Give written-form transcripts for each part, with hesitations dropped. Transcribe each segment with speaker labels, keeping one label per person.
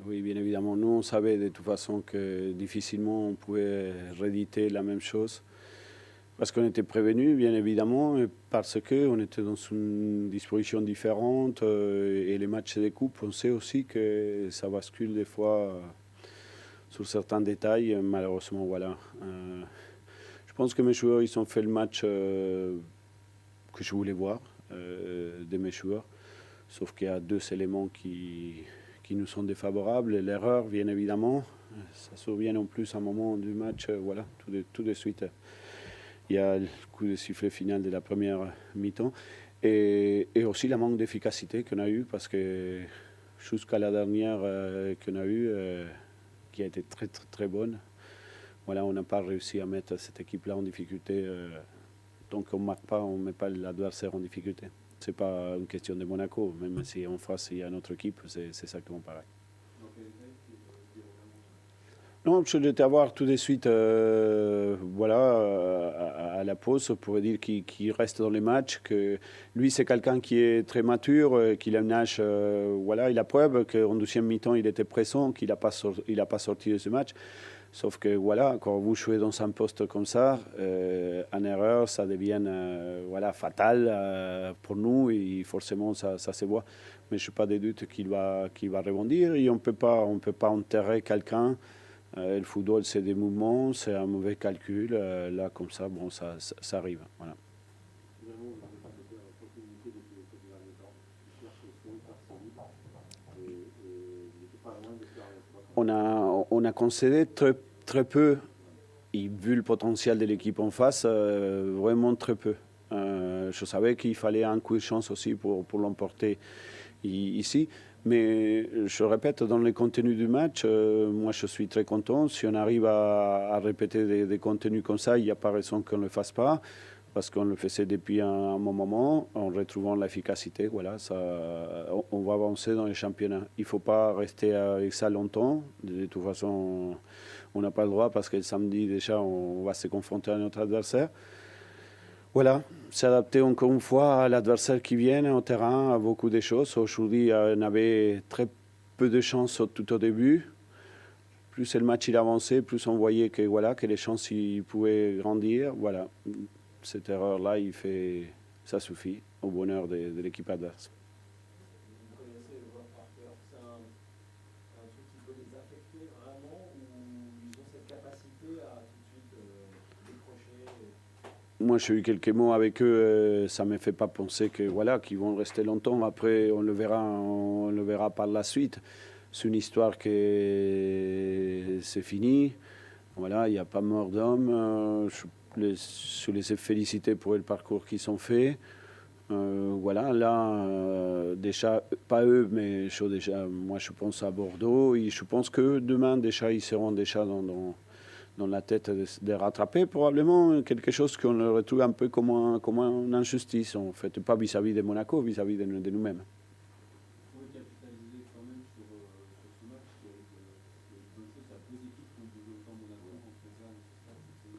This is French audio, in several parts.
Speaker 1: oui, bien évidemment. Nous, on savait de toute façon que difficilement on pouvait rééditer la même chose. Parce qu'on était prévenus, bien évidemment, et parce qu'on était dans une disposition différente. Et les matchs des coupes, on sait aussi que ça bascule des fois sur certains détails. Malheureusement, voilà. Je pense que mes joueurs, ils ont fait le match que je voulais voir de mes joueurs. Sauf qu'il y a deux éléments qui nous sont défavorables. L'erreur, bien évidemment, ça survient en plus à un moment du match, voilà, tout de suite. Il y a le coup de sifflet final de la première mi-temps. Et aussi la manque d'efficacité qu'on a eu, parce que jusqu'à la dernière qu'on a eue, qui a été très, très, très bonne, voilà, on n'a pas réussi à mettre cette équipe-là en difficulté. Donc on ne marque pas, on ne met pas l'adversaire en difficulté. Ce n'est pas une question de Monaco, même si en face il y a notre équipe, c'est exactement pareil. Non, je l'étais à voir tout de suite à la pause pour dire qu'il reste dans les matchs, que lui c'est quelqu'un qui est très mature, qu'il a une âge, il a preuve qu'en deuxième mi-temps il était pressant, qu'il n'a pas sorti de ce match. Sauf que voilà, quand vous jouez dans un poste comme ça, en erreur, ça devient fatal pour nous et forcément ça se voit. Mais je n'ai pas de doute qu'il va rebondir et on ne peut pas enterrer quelqu'un. Le football, c'est des mouvements, c'est un mauvais calcul. Là, comme ça, bon, ça arrive. Voilà. On a concédé très peu, et vu le potentiel de l'équipe en face, vraiment très peu. Je savais qu'il fallait un coup de chance aussi pour l'emporter ici. Mais je répète, dans le contenu du match, moi je suis très content. Si on arrive à répéter des contenus comme ça, il n'y a pas raison qu'on ne le fasse pas, parce qu'on le faisait depuis un bon moment, en retrouvant l'efficacité. Voilà, on va avancer dans les championnats. Il ne faut pas rester avec ça longtemps. De toute façon, on n'a pas le droit, parce que le samedi déjà, on va se confronter à notre adversaire. Voilà, s'adapter encore une fois à l'adversaire qui vient au terrain, à beaucoup de choses. Aujourd'hui, on avait très peu de chances tout au début. Plus le match il avançait, plus on voyait que les chances ils pouvaient grandir. Voilà, cette erreur-là, ça suffit au bonheur de l'équipe adverse. Moi, j'ai eu quelques mots avec eux. Ça ne me fait pas penser qu'ils vont rester longtemps. Après, on le verra par la suite. C'est une histoire que c'est fini. Voilà, il n'y a pas mort d'homme. Je les ai félicités pour le parcours qu'ils ont fait. Déjà, pas eux, mais moi, je pense à Bordeaux. Et je pense que demain, déjà, ils seront déjà dans la tête de rattraper probablement quelque chose qu'on le retrouve un peu comme une injustice, en fait, pas vis-à-vis de Monaco, vis-à-vis de nous-mêmes.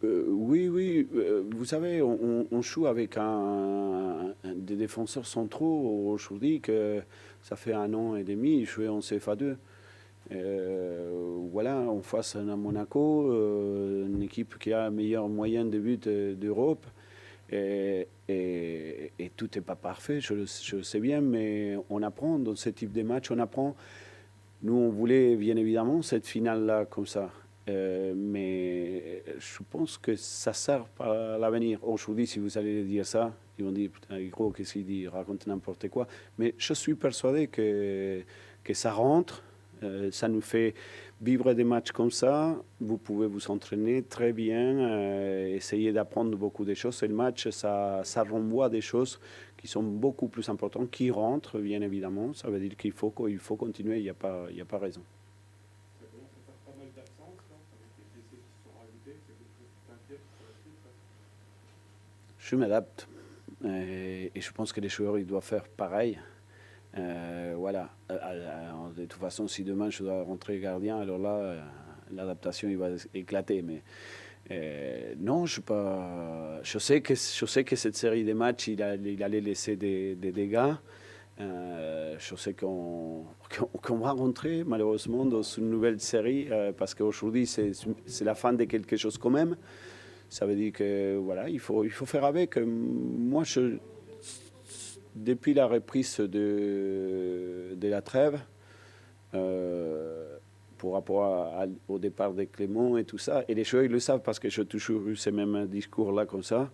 Speaker 1: Oui, vous savez, on joue avec des défenseurs centraux aujourd'hui que ça fait 1 an et demi, ils jouaient en CFA2. En face à Monaco, une équipe qui a la meilleure moyenne de buts d'Europe. Et tout n'est pas parfait, je le sais bien, mais on apprend dans ce type de match, on apprend. Nous, on voulait bien évidemment cette finale-là comme ça. Mais je pense que ça sert à l'avenir. Aujourd'hui, si vous allez dire ça, ils vont dire, putain, gros, qu'est-ce qu'il dit, il raconte n'importe quoi. Mais je suis persuadé que ça rentre. Ça nous fait vivre des matchs comme ça. Vous pouvez vous entraîner très bien, essayer d'apprendre beaucoup de choses. Et le match, ça renvoie des choses qui sont beaucoup plus importantes, qui rentrent, bien évidemment. Ça veut dire qu'il faut continuer, il n'y a pas raison. Je m'adapte. Et je pense que les joueurs, ils doivent faire pareil. De toute façon, si demain je dois rentrer gardien, alors là, l'adaptation il va éclater. Mais non, je sais que cette série de matchs, il allait laisser des dégâts. Je sais qu'on va rentrer malheureusement dans une nouvelle série parce qu'aujourd'hui c'est la fin de quelque chose quand même. Ça veut dire que voilà, il faut faire avec. Moi, depuis la reprise de la trêve, pour rapport au départ de Clément et tout ça, et les joueurs ils le savent parce que j'ai toujours eu ces mêmes discours-là comme ça.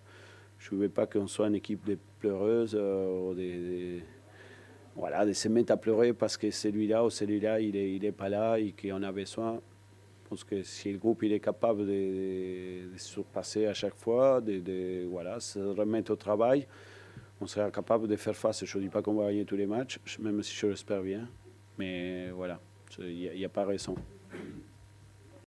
Speaker 1: Je ne veux pas qu'on soit une équipe de pleureuses ou voilà, de se mettre à pleurer parce que celui-là ou celui-là il est pas là et qu'on a besoin. Je pense que si le groupe il est capable de surpasser à chaque fois, voilà, se remettre au travail, on sera capable de faire face. Je ne dis pas qu'on va gagner tous les matchs, même si je l'espère bien. Mais voilà, il n'y a pas raison.